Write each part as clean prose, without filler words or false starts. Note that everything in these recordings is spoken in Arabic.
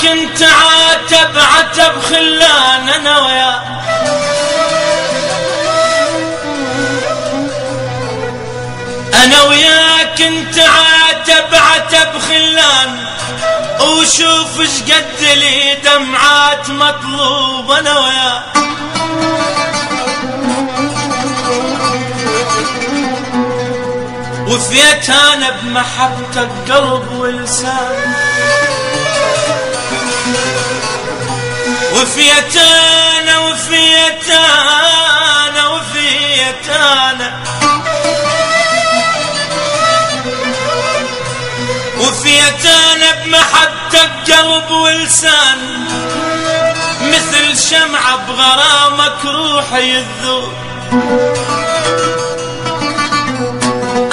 وياك انت عاتب عتب خلان، انا وياك انا وياك انت عاتب عتب خلان، وشوف اش قد لي دمعات مطلوب انا وياك. وفيت انا بمحبتك قلب ولسان، وفيت انا وفيت انا وفيت انا وفيت انا بمحبتك قلب ولسان، مثل شمعة بغرامك روحي الذوب.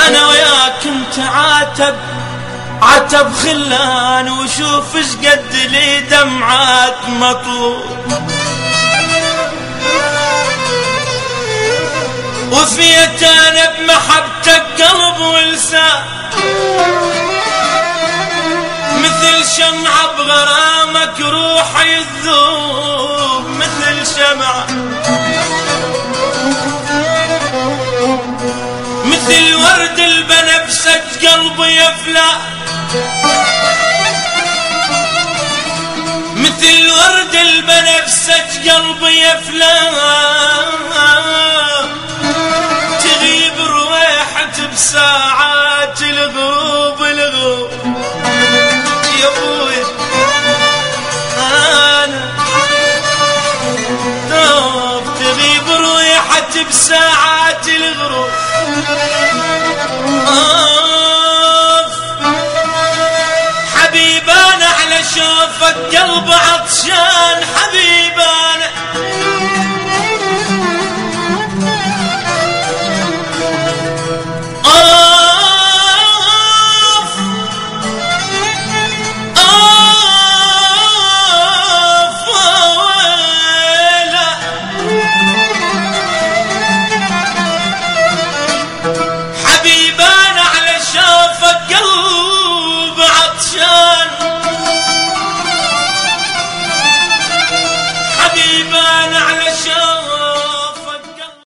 انا وياك انت عاتب عتب خلان، وشوف اش قد لي دمعات مطلوب. وفيت انا بمحبتك قلب ولسان، مثل شمعة بغرامك روحي الذوب، مثل شمعة مثل ورد البنفسج قلبي يفلى، مثل ورد البنفسج قلبي يفلى، تغيب رويحة بساعات الغروب الغروب. يا ابويا انا تغيب رويحة بساعات الغروب. حبيبانا على شوفك قلب عطشان، حبيبانا